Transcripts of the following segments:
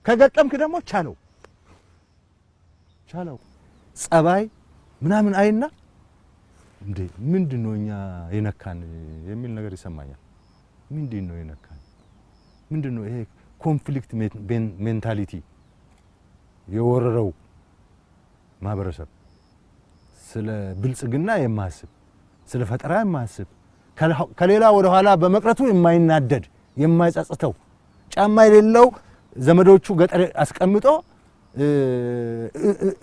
ከገጠምክ ደግሞ ቻለው ጸባይ ምናምን አይና እንዴ ምንድነው እኛ የነካን የሚል ነገር ይሰማኛል። ምንድነው የነካን? ምንድነው ይሄ ኮንፍሊክት ሜንታሊቲ የወረረው ማህበረሰብ ስለ ብልጽግና የማያስብ ስለ ፈጠራ የማያስብ ከሌላ ወደ ኋላ በመቅረቱ የማይናደድ የማይጸጽተው ጫማ የሌለው ዘመዶቹ ገጠር አስቀምጦ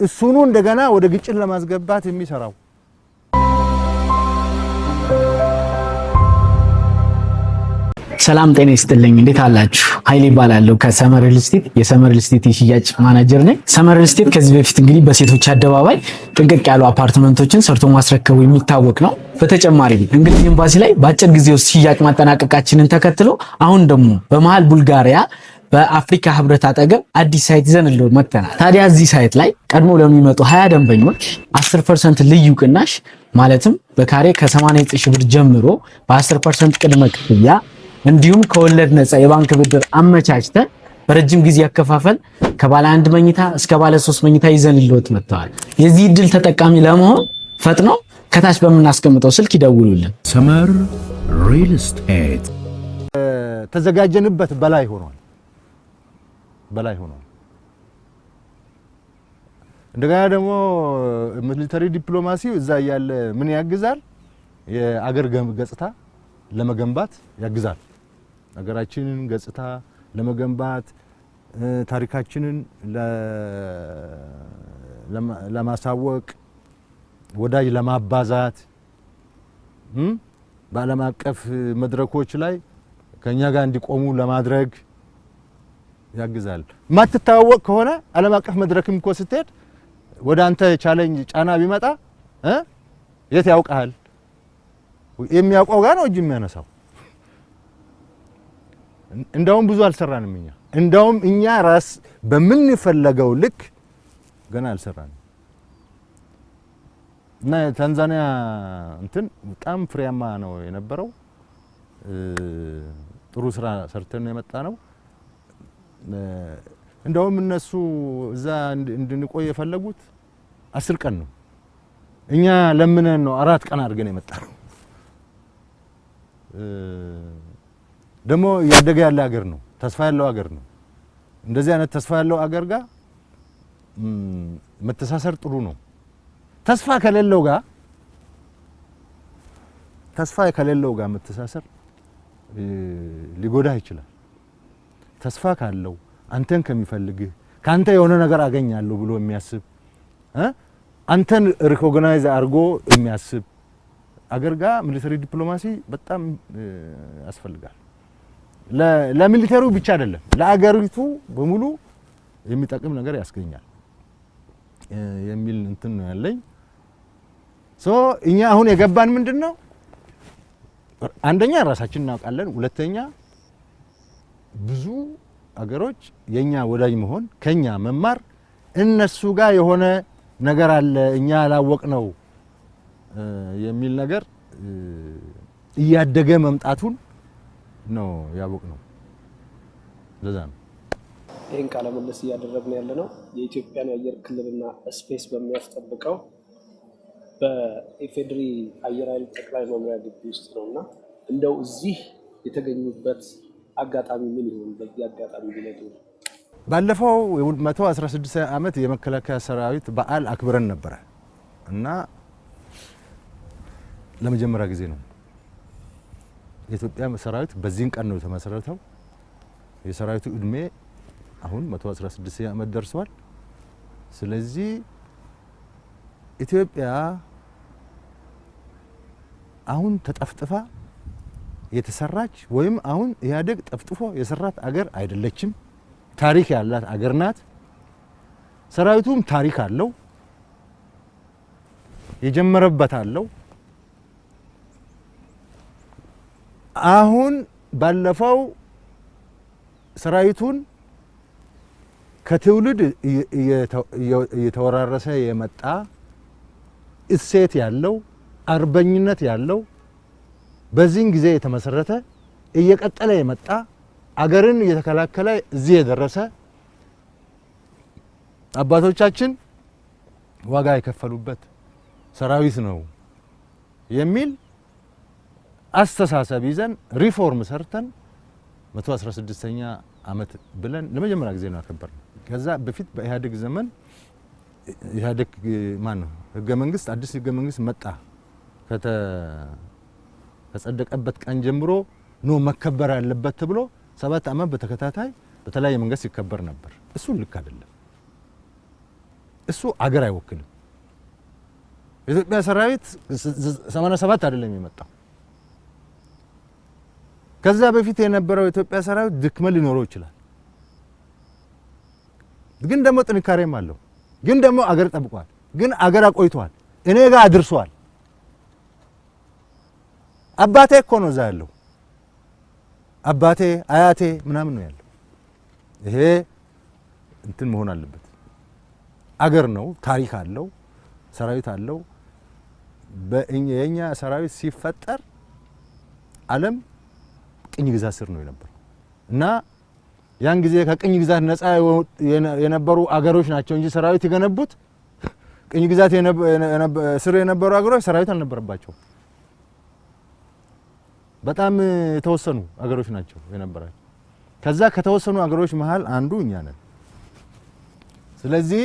እሱኑ እንደገና ወደ ግጭት ለማስገባት የሚሰራው ሰላም ጤና ይስጥልኝ። እንዴት አላችሁ? ኃይሌ ይባላል ከሰመር ሪል ስቴት የሰመር ሪል ስቴት የሽያጭ ማናጀር ነኝ። ሰመር ሪል ስቴት ከዚህ በፊት እንግዲህ በሴቶች አደባባይ ጥንቅቅ ያሉ አፓርትመንቶችን ሰርቶ ማስረከቡ የሚታወቅ ነው። በተጨማሪ እንግሊዝ ኤምባሲ ላይ በአጭር ጊዜ ውስጥ ሽያጭ ማጠናቀቃችንን ተከትሎ አሁን ደግሞ በመሃል ቡልጋሪያ በአፍሪካ ህብረት አጠገብ አዲስ ሳይት ይዘንልዎ መጥተናል። ታዲያ እዚህ ሳይት ላይ ቀድሞ ለሚመጡ 20 ደንበኞች 10% ልዩ ቅናሽ ማለትም በካሬ ከ89 ብር ጀምሮ በ10% ቅድመ ክፍያ እንዲሁም ከወለድ ነፃ የባንክ ብድር አመቻችተን በረጅም ጊዜ ያከፋፈል ከባለ 1 መኝታ እስከ ባለ 3 መኝታ ይዘንልዎት መጥተዋል። የዚህ እድል ተጠቃሚ ለመሆን ፈጥነው ከታች በምናስቀምጠው ስልክ ይደውሉልን። ሰመር ሪል ስቴት ተዘጋጀንበት በላይ ሆኗል። እንደገና ደግሞ ሚሊተሪ ዲፕሎማሲው እዛ ያለ ምን ያግዛል? የአገር ገጽታ ለመገንባት ያግዛል። አገራችንን ገጽታ ለመገንባት ታሪካችንን ለማሳወቅ ወዳጅ ለማባዛት በዓለም አቀፍ መድረኮች ላይ ከኛ ጋር እንዲቆሙ ለማድረግ ያግዛል። ማትታወቅ ከሆነ ዓለም አቀፍ መድረክም እኮ ስትሄድ ወደ አንተ ቻሌንጅ ጫና ቢመጣ የት ያውቃል? የሚያውቀው ጋር ነው እጅ የሚያነሳው። እንደውም ብዙ አልሰራንም እኛ። እንደውም እኛ ራስ በምንፈልገው ልክ ገና አልሰራንም። እና ታንዛኒያ እንትን በጣም ፍሬያማ ነው የነበረው። ጥሩ ስራ ሰርተን ነው የመጣ ነው። እንደውም እነሱ እዛ እንድንቆይ የፈለጉት 10 ቀን ነው። እኛ ለምነን ነው 4 ቀን አድርገን የመጣ ነው። ደግሞ ያደገ ያለ ሀገር ነው። ተስፋ ያለው ሀገር ነው። እንደዚህ አይነት ተስፋ ያለው ሀገር ጋር መተሳሰር ጥሩ ነው። ተስፋ ከሌለው ጋር መተሳሰር ሊጎዳ ይችላል። ተስፋ ካለው አንተን ከሚፈልግህ ካንተ የሆነ ነገር አገኛለሁ ብሎ የሚያስብ አንተን ሪኮግናይዝ አድርጎ የሚያስብ አገር ጋር ሚሊተሪ ዲፕሎማሲ በጣም ያስፈልጋል። ለሚሊተሪው ብቻ አይደለም ለአገሪቱ በሙሉ የሚጠቅም ነገር ያስገኛል የሚል እንትን ነው ያለኝ። እኛ አሁን የገባን ምንድነው? አንደኛ ራሳችን እናውቃለን። ሁለተኛ ብዙ አገሮች የኛ ወዳጅ መሆን ከኛ መማር እነሱ ጋር የሆነ ነገር አለ እኛ ያላወቅነው የሚል ነገር እያደገ መምጣቱን ነው ያወቅነው። ለዛ ነው ይሄን ቃለ ምልልስ እያደረግን ያለነው የኢትዮጵያን የአየር ክልልና ስፔስ በሚያስጠብቀው በኢፌድሪ አየር ኃይል ጠቅላይ መምሪያ ግቢ ውስጥ ነውና እንደው እዚህ የተገኙበት አጋጣሚ ምን ይሆን? በዚህ አጋጣሚ ቢለጡ ባለፈው 116 ዓመት የመከላከያ ሰራዊት በዓል አክብረን ነበር እና ለመጀመሪያ ጊዜ ነው የኢትዮጵያ ሰራዊት በዚህን ቀን ነው የተመሰረተው። የሰራዊቱ እድሜ አሁን 116 ዓመት ደርሷል። ስለዚህ ኢትዮጵያ አሁን ተጠፍጥፋ የተሰራች ወይም አሁን ኢህአዴግ ጠፍጥፎ የሰራት አገር አይደለችም። ታሪክ ያላት አገር ናት። ሰራዊቱም ታሪክ አለው፣ የጀመረበት አለው። አሁን ባለፈው ሰራዊቱን ከትውልድ እየተወራረሰ የመጣ እሴት ያለው አርበኝነት ያለው በዚህን ጊዜ የተመሰረተ እየቀጠለ የመጣ አገርን እየተከላከለ እዚህ የደረሰ አባቶቻችን ዋጋ የከፈሉበት ሰራዊት ነው የሚል አስተሳሰብ ይዘን ሪፎርም ሰርተን 116ኛ ዓመት ብለን ለመጀመሪያ ጊዜ ነው ያከበርነው። ከዛ በፊት በኢህአዴግ ዘመን ኢህአዴግ ማን ነው ህገ መንግስት አዲስ ህገ መንግስት መጣ ከጸደቀበት ቀን ጀምሮ ነው መከበር ያለበት ተብሎ 7 ዓመት በተከታታይ በተለያየ መንገድ ሲከበር ነበር። እሱ ልክ አይደለም። እሱ አገር አይወክልም። የኢትዮጵያ ሰራዊት 87 አይደለም የመጣው። ከዛ በፊት የነበረው የኢትዮጵያ ሰራዊት ድክመት ሊኖረው ይችላል፣ ግን ደግሞ ጥንካሬም አለው። ግን ደግሞ አገር ጠብቋል፣ ግን አገር አቆይቷል፣ እኔ ጋር አድርሷል። አባቴ እኮ ነው እዛ ያለው፣ አባቴ አያቴ ምናምን ነው ያለው። ይሄ እንትን መሆን አለበት። አገር ነው፣ ታሪክ አለው፣ ሰራዊት አለው። የኛ ሰራዊት ሲፈጠር ዓለም ቅኝ ግዛት ስር ነው የነበረው እና ያን ጊዜ ከቅኝ ግዛት ነፃ የነበሩ አገሮች ናቸው እንጂ ሰራዊት የገነቡት ቅኝ ግዛት ስር የነበሩ አገሮች ሰራዊት አልነበረባቸው። በጣም የተወሰኑ አገሮች ናቸው የነበራቸው። ከዛ ከተወሰኑ አገሮች መሃል አንዱ እኛ ነን። ስለዚህ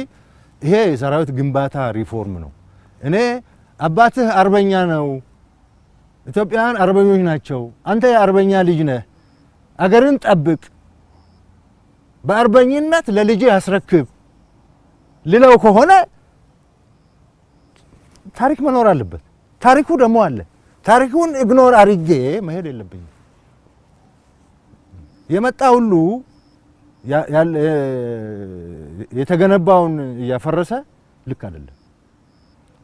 ይሄ የሰራዊት ግንባታ ሪፎርም ነው። እኔ አባትህ አርበኛ ነው፣ ኢትዮጵያውያን አርበኞች ናቸው፣ አንተ የአርበኛ ልጅ ነህ፣ አገርን ጠብቅ፣ በአርበኝነት ለልጅ ያስረክብ ልለው ከሆነ ታሪክ መኖር አለበት። ታሪኩ ደግሞ አለ። ታሪኩን ኢግኖር አድርጌ መሄድ የለብኝም። የመጣ ሁሉ የተገነባውን እያፈረሰ ልክ አይደለም።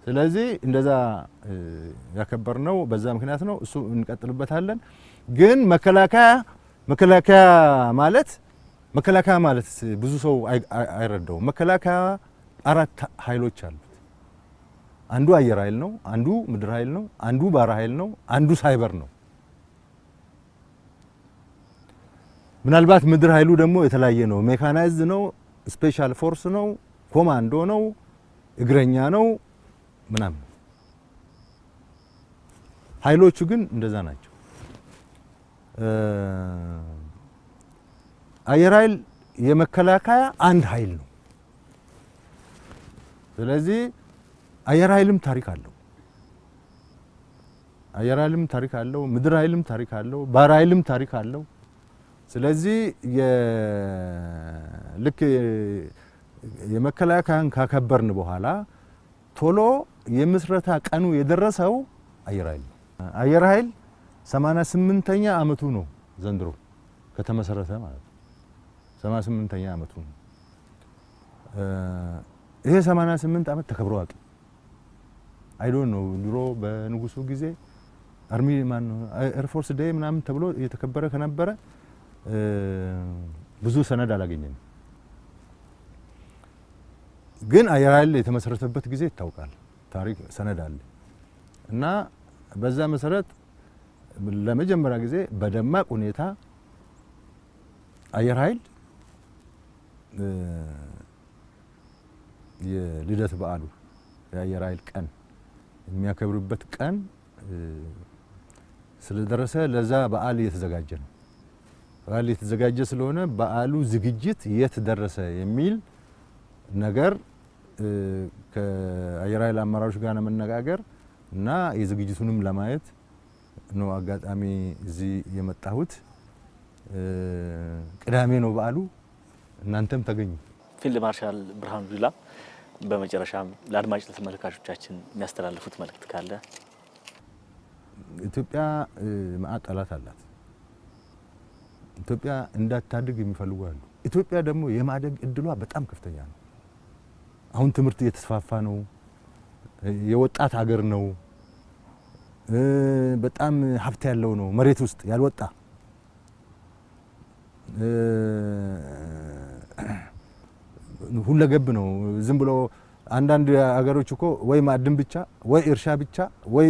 ስለዚህ እንደዛ ያከበርነው በዛ ምክንያት ነው። እሱ እንቀጥልበታለን። ግን መከላከያ ማለት ብዙ ሰው አይረዳውም። መከላከያ 4 ኃይሎች አሉት። አንዱ አየር ኃይል ነው፣ አንዱ ምድር ኃይል ነው፣ አንዱ ባህር ኃይል ነው፣ አንዱ ሳይበር ነው። ምናልባት ምድር ኃይሉ ደግሞ የተለያየ ነው። ሜካናይዝድ ነው፣ ስፔሻል ፎርስ ነው፣ ኮማንዶ ነው፣ እግረኛ ነው ምናምን። ኃይሎቹ ግን እንደዛ ናቸው። አየር ኃይል የመከላከያ አንድ ኃይል ነው። ስለዚህ አየር ኃይልም ታሪክ አለው። አየር ኃይልም ታሪክ አለው፣ ምድር ኃይልም ታሪክ አለው፣ ባህር ኃይልም ታሪክ አለው። ስለዚህ ልክ የመከላከያን ካከበርን በኋላ ቶሎ የምስረታ ቀኑ የደረሰው አየር ኃይል ነው። አየር ኃይል 88ኛ ዓመቱ ነው ዘንድሮ ከተመሰረተ ማለት ነው። 88ኛ ዓመቱ ነው። ይሄ 88 ዓመት ተከብሮ አያውቅም። አይ ዶንት ኖ ድሮ በንጉሱ ጊዜ አርሚ ኤርፎርስ ዴይ ምናምን ተብሎ እየተከበረ ከነበረ ብዙ ሰነድ አላገኘንም። ግን አየር ኃይል የተመሰረተበት ጊዜ ይታወቃል። ታሪክ ሰነድ አለ እና በዛ መሰረት ለመጀመሪያ ጊዜ በደማቅ ሁኔታ አየር ኃይል የልደት በዓሉ የአየር ኃይል ቀን የሚያከብርበት ቀን ስለደረሰ ለዛ በዓል እየተዘጋጀ ነው። በዓል እየተዘጋጀ ስለሆነ በዓሉ ዝግጅት የት ደረሰ የሚል ነገር ከአየር ኃይል አመራሮች ጋር መነጋገር እና የዝግጅቱንም ለማየት ነው አጋጣሚ እዚህ የመጣሁት። ቅዳሜ ነው በዓሉ። እናንተም ተገኙ። ፊልድ ማርሻል ብርሃኑ ጁላ በመጨረሻም ለአድማጭ ተመልካቾቻችን የሚያስተላልፉት መልእክት ካለ? ኢትዮጵያ መዓት ጠላት አላት። ኢትዮጵያ እንዳታድግ የሚፈልጉ አሉ። ኢትዮጵያ ደግሞ የማደግ እድሏ በጣም ከፍተኛ ነው። አሁን ትምህርት እየተስፋፋ ነው። የወጣት ሀገር ነው። በጣም ሀብት ያለው ነው። መሬት ውስጥ ያልወጣ ሁለገብ ነው። ዝም ብሎ አንዳንድ ሀገሮች እኮ ወይ ማዕድን ብቻ ወይ እርሻ ብቻ ወይ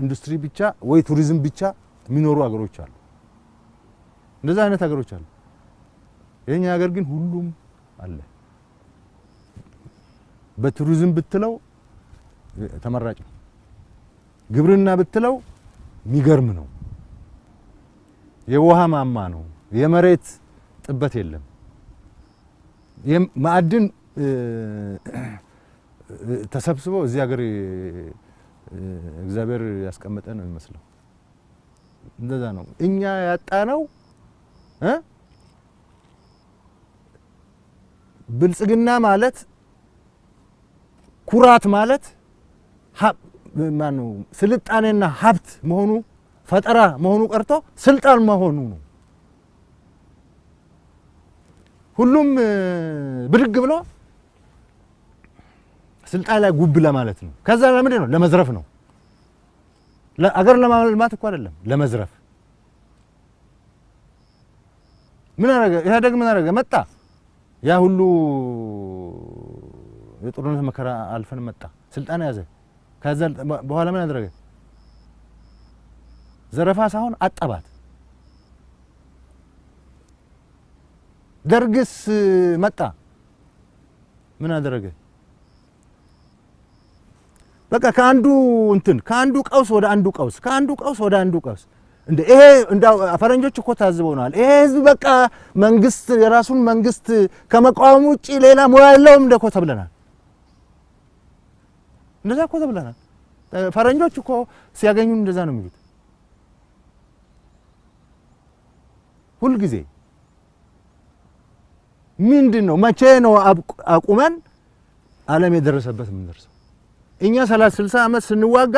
ኢንዱስትሪ ብቻ ወይ ቱሪዝም ብቻ የሚኖሩ ሀገሮች አሉ። እንደዛ አይነት ሀገሮች አሉ። የኛ ሀገር ግን ሁሉም አለ። በቱሪዝም ብትለው ተመራጭ ነው። ግብርና ብትለው የሚገርም ነው። የውሃ ማማ ነው። የመሬት ጥበት የለም። ማዕድን ተሰብስበው እዚህ ሀገር እግዚአብሔር ያስቀመጠ ነው የሚመስለው። እንደዛ ነው። እኛ ያጣነው ብልጽግና ማለት ኩራት ማለት ማነው ስልጣኔና ሀብት መሆኑ ፈጠራ መሆኑ ቀርቶ ስልጣን መሆኑ ነው። ሁሉም ብድግ ብሎ ስልጣን ላይ ጉብ ለማለት ነው። ከዛ ለምንድን ነው? ለመዝረፍ ነው። አገር ለማልማት እኮ አይደለም፣ ለመዝረፍ። ምን አረገ ኢህአዴግ? ምን አረገ? መጣ ያ ሁሉ የጦርነት መከራ አልፈን መጣ፣ ስልጣን ያዘ። ከዛ በኋላ ምን አደረገ? ዘረፋ ሳይሆን አጠባት። ደርግስ መጣ ምን አደረገ? በቃ ከአንዱ ቀውስ ወደ አንዱ ቀውስ፣ ከአንዱ ቀውስ ወደ አንዱ ቀውስ። እንደ ይሄ እንዳው ፈረንጆች እኮ ታዝበውናል። ይሄ ህዝብ በቃ መንግስት የራሱን መንግስት ከመቃወም ውጪ ሌላ ሙያ የለውም እንደኮ ተብለናል። እንደዛ እኮ ተብለናል። ፈረንጆች እኮ ሲያገኙን እንደዛ ነው የሚሉት ሁልጊዜ። ምንድነው መቼ ነው አቁመን ዓለም የደረሰበት የምንደርሰው? እኛ 60 ዓመት ስንዋጋ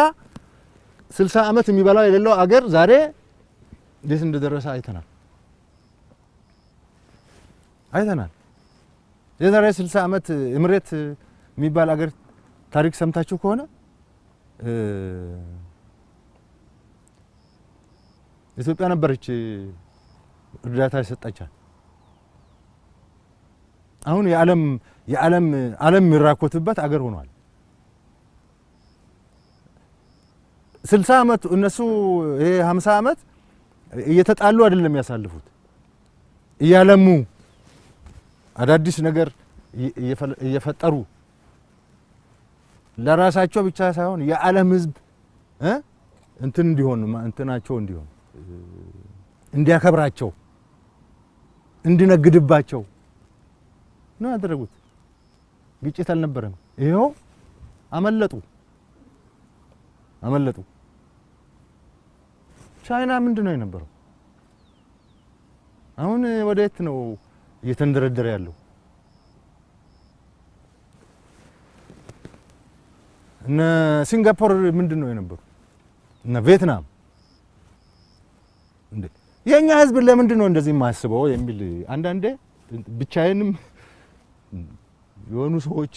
60 ዓመት የሚበላው የሌለው አገር ዛሬ እንዴት እንደደረሰ አይተናል። የዛሬ 60 ዓመት እምሬት የሚባል አገር ታሪክ ሰምታችሁ ከሆነ ኢትዮጵያ ነበረች እርዳታ የሰጠቻት። አሁን የዓለም የሚራኮትበት አገር ሆኗል። 60 ዓመት እነሱ ይሄ 50 ዓመት እየተጣሉ አይደለም ያሳልፉት፣ እያለሙ አዳዲስ ነገር እየፈጠሩ ለራሳቸው ብቻ ሳይሆን የዓለም ሕዝብ እንትናቸው እንዲሆን እንዲያከብራቸው እንዲነግድባቸው ነው ያደረጉት። ግጭት አልነበረም። ይሄው አመለጡ። ቻይና ምንድነው የነበረው? አሁን ወዴት ነው እየተንደረደረ ያለው? እነ ሲንጋፖር ምንድነው የነበሩ? እነ ቪየትናም እንዴ! የኛ ህዝብ ለምንድን ነው እንደዚህ የማያስበው የሚል አንዳንዴ ብቻዬንም የሆኑ ሰዎች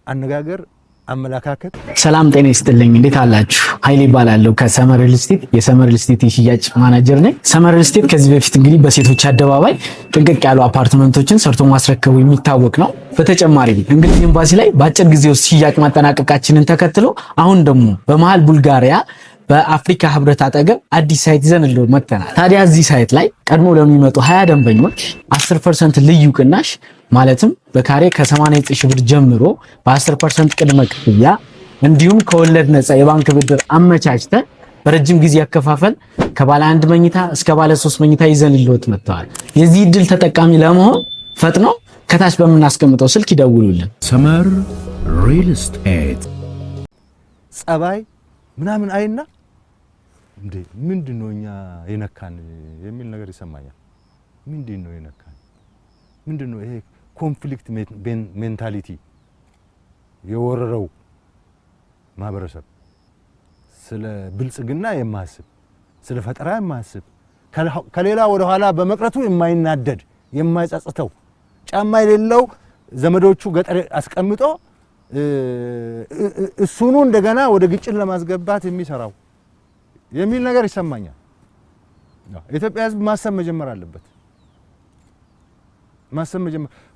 አነጋገር አመለካከት። ሰላም ጤና ይስጥልኝ፣ እንዴት አላችሁ? ኃይሌ ይባላለሁ ከሰመር ሪል ስቴት የሰመር ሪል ስቴት የሽያጭ ማናጀር ነኝ። ሰመር ሪል ስቴት ከዚህ በፊት እንግዲህ በሴቶች አደባባይ ጥንቅቅ ያሉ አፓርትመንቶችን ሰርቶ ማስረከቡ የሚታወቅ ነው። በተጨማሪም እንግሊዝ ኤምባሲ ላይ በአጭር ጊዜ ውስጥ ሽያጭ ማጠናቀቃችንን ተከትሎ አሁን ደግሞ በመሃል ቡልጋሪያ በአፍሪካ ህብረት አጠገብ አዲስ ሳይት ይዘንልዎ መጥተናል። ታዲያ እዚህ ሳይት ላይ ቀድሞ ለሚመጡ 20 ደንበኞች 10% ልዩ ቅናሽ ማለትም በካሬ ከ89 ሺህ ብር ጀምሮ በ10% ቅድመ ክፍያ እንዲሁም ከወለድ ነፃ የባንክ ብድር አመቻችተን በረጅም ጊዜ ያከፋፈል ከባለ 1 መኝታ እስከ ባለ 3 መኝታ ይዘንልዎት መጥተዋል። የዚህ እድል ተጠቃሚ ለመሆን ፈጥነው ከታች በምናስቀምጠው ስልክ ይደውሉልን። ሰመር ሪል ስቴት ጸባይ ምናምን አይና እንዴ ምንድነው እኛ የነካን የሚል ነገር ይሰማኛል። ምንድነው የነካን? ምንድነው ይሄ ኮንፍሊክት ሜንታሊቲ የወረረው ማህበረሰብ? ስለ ብልጽግና የማያስብ፣ ስለ ፈጠራ የማያስብ፣ ከሌላ ወደ ኋላ በመቅረቱ የማይናደድ የማይጸጽተው፣ ጫማ የሌለው ዘመዶቹ ገጠር አስቀምጦ እሱኑ እንደገና ወደ ግጭት ለማስገባት የሚሰራው የሚል ነገር ይሰማኛል። የኢትዮጵያ ሕዝብ ማሰብ መጀመር አለበት።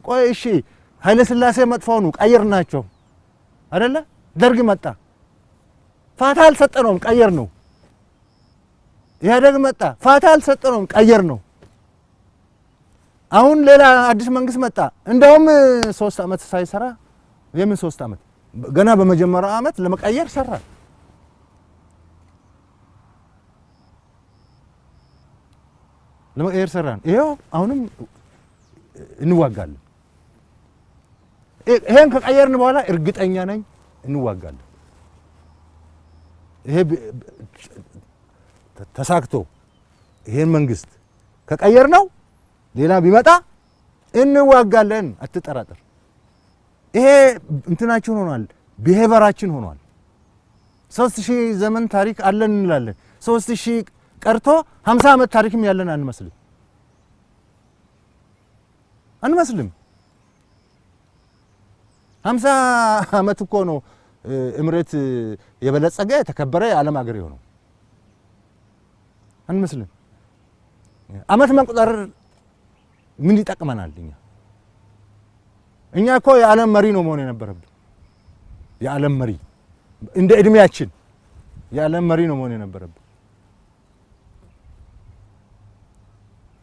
ቆይ እሺ ኃይለ ሥላሴ መጥፎ ነው ቀየርናቸው አይደለ? ደርግ መጣ ፋታ አልሰጠነውም ቀየር ነው። ኢህአዴግ መጣ ፋታ አልሰጠነውም ቀየር ነው። አሁን ሌላ አዲስ መንግስት መጣ እንደውም 3 ዓመት ሳይሰራ የምን 3 ዓመት ገና በመጀመሪያው ዓመት ለመቀየር ሰራን። ለመቀየር ሰራን። ይሄው አሁንም እንዋጋለን። ይሄን ከቀየርን በኋላ እርግጠኛ ነኝ እንዋጋለን። ይሄ ተሳክቶ ይሄን መንግስት ከቀየር ነው ሌላ ቢመጣ እንዋጋለን፣ አትጠራጠር። ይሄ እንትናችን ሆኗል፣ ቢሄቨራችን ሆኗል። 3000 ዘመን ታሪክ አለን እንላለን። 3000 ቀርቶ 50 ዓመት ታሪክም ያለን አንመስልም። 50 ዓመት እኮ ነው እምሬት የበለጸገ የተከበረ የዓለም ሀገር የሆነው አንመስልም። ዓመት መቁጠር ምን ይጠቅመናል? እኛ እኮ የዓለም መሪ ነው መሆን የነበረብን። የዓለም መሪ እንደ እድሜያችን የዓለም መሪ ነው መሆን የነበረብን።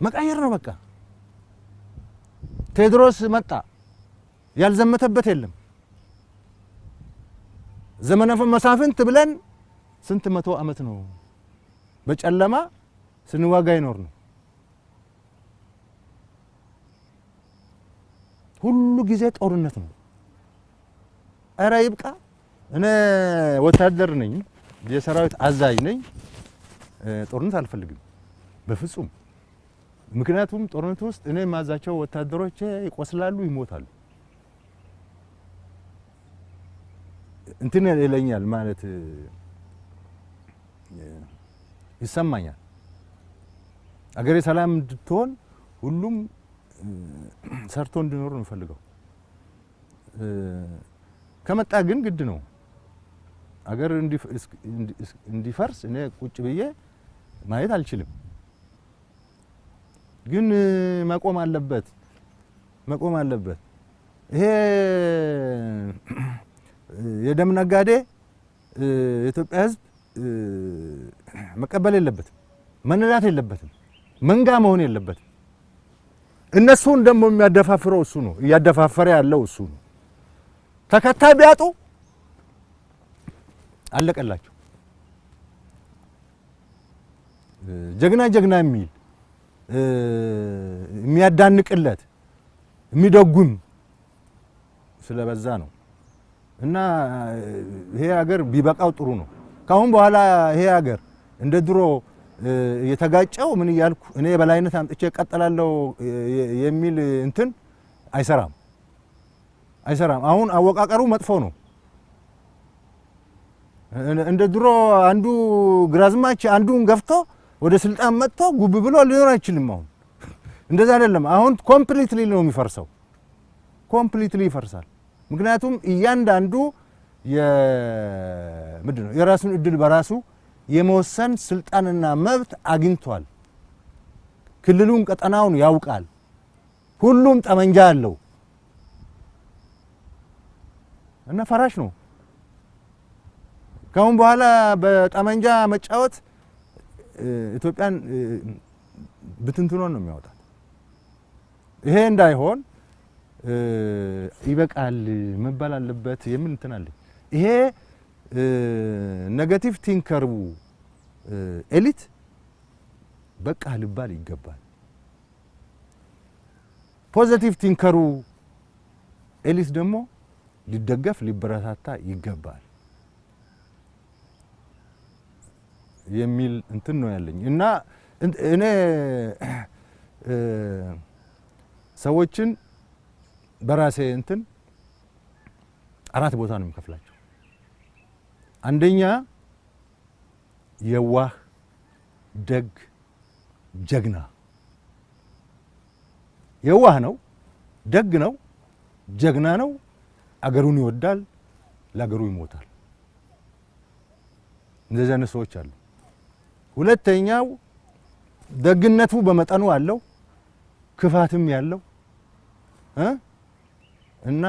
መቀየር ነው በቃ። ቴዎድሮስ መጣ፣ ያልዘመተበት የለም። ዘመነ መሳፍንት ብለን ስንት መቶ ዓመት ነው በጨለማ ስንዋጋ ይኖር ነው። ሁሉ ጊዜ ጦርነት ነው። ኧረ ይብቃ። እኔ ወታደር ነኝ፣ የሰራዊት አዛዥ ነኝ። ጦርነት አልፈልግም በፍጹም። ምክንያቱም ጦርነት ውስጥ እኔ የማዛቸው ወታደሮች ይቆስላሉ፣ ይሞታሉ። እንትን ይለኛል ማለት ይሰማኛል። አገሬ ሰላም እንድትሆን ሁሉም ሰርቶ እንዲኖር ነው የምፈልገው። ከመጣ ግን ግድ ነው። አገር እንዲፈርስ እኔ ቁጭ ብዬ ማየት አልችልም። ግን መቆም አለበት፣ መቆም አለበት። ይሄ የደም ነጋዴ የኢትዮጵያ ሕዝብ መቀበል የለበትም፣ መነዳት የለበትም፣ መንጋ መሆን የለበትም። እነሱን ደግሞ የሚያደፋፍረው እሱ ነው፣ እያደፋፈረ ያለው እሱ ነው። ተከታይ ቢያጡ አለቀላቸው። ጀግና ጀግና የሚል የሚያዳንቅለት የሚደጉም ስለበዛ ነው። እና ይሄ ሀገር ቢበቃው ጥሩ ነው። ካሁን በኋላ ይሄ ሀገር እንደ ድሮ የተጋጨው ምን እያልኩ እኔ የበላይነት አምጥቼ እቀጥላለሁ የሚል እንትን አይሰራም፣ አይሰራም። አሁን አወቃቀሩ መጥፎ ነው። እንደ ድሮ አንዱ ግራዝማች አንዱን ገፍቶ ወደ ስልጣን መጥቶ ጉብ ብሎ ሊኖር አይችልም። አሁን እንደዛ አይደለም። አሁን ኮምፕሊትሊ ነው የሚፈርሰው፣ ኮምፕሊትሊ ይፈርሳል። ምክንያቱም እያንዳንዱ ምንድነው የራሱን እድል በራሱ የመወሰን ስልጣንና መብት አግኝቷል። ክልሉን ቀጠናውን ያውቃል። ሁሉም ጠመንጃ አለው እና ፈራሽ ነው። ካሁን በኋላ በጠመንጃ መጫወት ኢትዮጵያን ብትንትኖን ነው የሚያወጣት። ይሄ እንዳይሆን ይበቃል መባል አለበት የሚል እንትን አለ። ይሄ ኔጋቲቭ ቲንከሩ ኤሊት በቃ ልባል ይገባል። ፖዚቲቭ ቲንከሩ ኤሊት ደግሞ ሊደገፍ ሊበረታታ ይገባል የሚል እንትን ነው ያለኝ እና እኔ ሰዎችን በራሴ እንትን 4 ቦታ ነው የሚከፍላቸው። አንደኛ የዋህ ደግ ጀግና። የዋህ ነው፣ ደግ ነው፣ ጀግና ነው፣ አገሩን ይወዳል፣ ለአገሩ ይሞታል። እንደዚህ አይነት ሰዎች አሉ። ሁለተኛው ደግነቱ በመጠኑ አለው፣ ክፋትም ያለው እና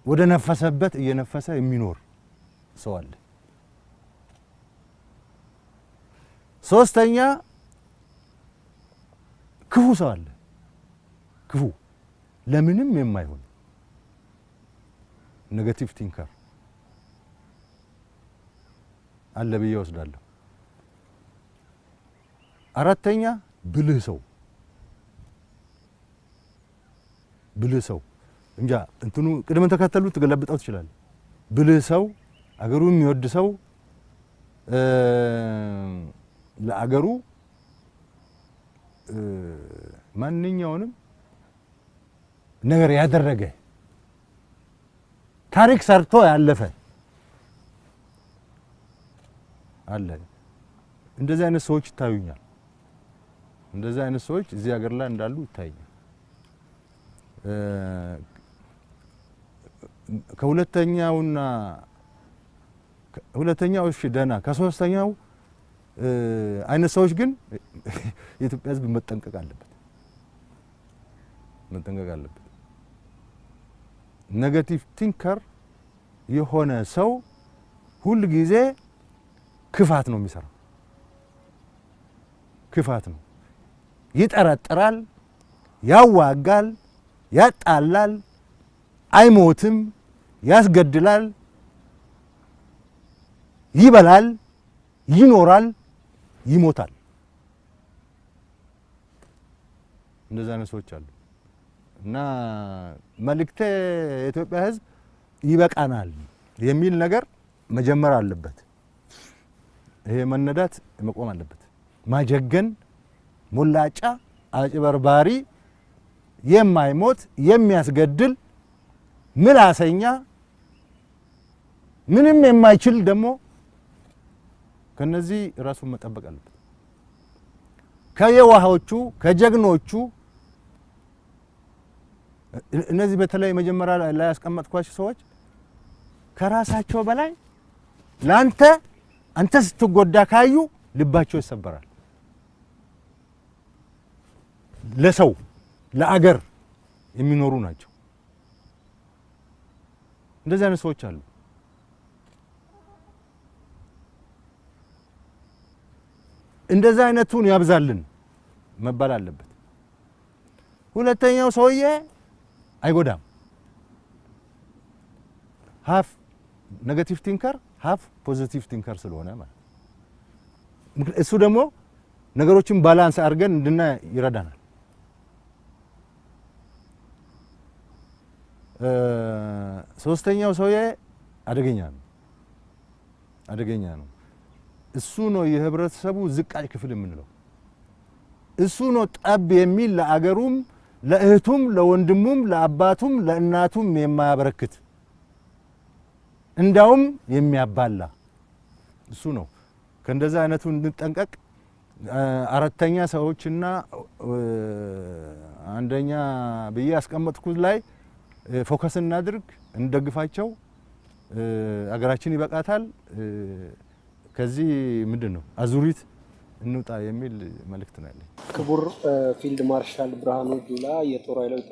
ወደ ነፈሰበት እየነፈሰ የሚኖር ሰው አለ። ሶስተኛ ክፉ ሰው አለ። ክፉ ለምንም የማይሆን ኔጌቲቭ ቲንከር አለ ብዬ ወስዳለሁ። አራተኛ ብልህ ሰው እንጃ እንትኑ ቅድመ ተከተሉ ተገለብጠው ይችላል። ብልህ ሰው አገሩ የሚወድ ሰው ለአገሩ ማንኛውንም ነገር ያደረገ ታሪክ ሰርቶ ያለፈ አለ። እንደዚህ አይነት ሰዎች ይታዩኛል። እንደዚህ አይነት ሰዎች እዚህ ሀገር ላይ እንዳሉ ይታዩኛል። ሁለተኛው እሺ ደህና ከሶስተኛው አይነት ሰዎች ግን የኢትዮጵያ ሕዝብ መጠንቀቅ አለበት። ኔጌቲቭ ቲንከር የሆነ ሰው ሁል ጊዜ ክፋት ነው የሚሰራው። ክፋት ነው። ይጠረጥራል፣ ያዋጋል፣ ያጣላል፣ አይሞትም፣ ያስገድላል፣ ይበላል፣ ይኖራል፣ ይሞታል። እንደዛ አይነት ሰዎች አሉ እና መልእክቴ የኢትዮጵያ ሕዝብ ይበቃናል የሚል ነገር መጀመር አለበት። ይሄ መነዳት መቆም አለበት። ማጀገን፣ ሞላጫ፣ አጭበርባሪ፣ የማይሞት የሚያስገድል ምላሰኛ ምንም የማይችል ደግሞ ከነዚህ ራሱን መጠበቅ አለበት። ከየዋሆቹ ከጀግኖቹ እነዚህ በተለይ መጀመሪያ ላይ ያስቀመጥኳቸው ሰዎች ከራሳቸው በላይ አንተ ስትጎዳ ካዩ ልባቸው ይሰበራል። ለሰው ለአገር የሚኖሩ ናቸው። እንደዚህ አይነት ሰዎች አሉ። እንደዚህ አይነቱን ያብዛልን መባል አለበት። ሁለተኛው ሰውዬ አይጎዳም። ሀፍ ኔጌቲቭ ቲንከር ሀፍ ፖዚቲቭ ቲንከር ስለሆነ ማለት እሱ ደግሞ ነገሮችን ባላንስ አድርገን እንድናይ ይረዳናል። ሶስተኛው ሰውዬ አደገኛ ነው። እሱ ነው የህብረተሰቡ ዝቃጭ ክፍል የምንለው። እሱ ነው ጠብ የሚል ለአገሩም ለእህቱም ለወንድሙም ለአባቱም ለእናቱም የማያበረክት እንዳውም የሚያባላ እሱ ነው። ከእንደዛ አይነቱ እንድንጠንቀቅ አራተኛ ሰዎችና አንደኛ ብዬ ያስቀመጥኩት ላይ ፎከስ እናድርግ፣ እንደግፋቸው። አገራችን ይበቃታል። ከዚህ ምንድነው አዙሪት እንውጣ የሚል መልእክት ነው ያለኝ። ክቡር ፊልድ ማርሻል ብርሃኑ ጁላ የጦር ኃይሎች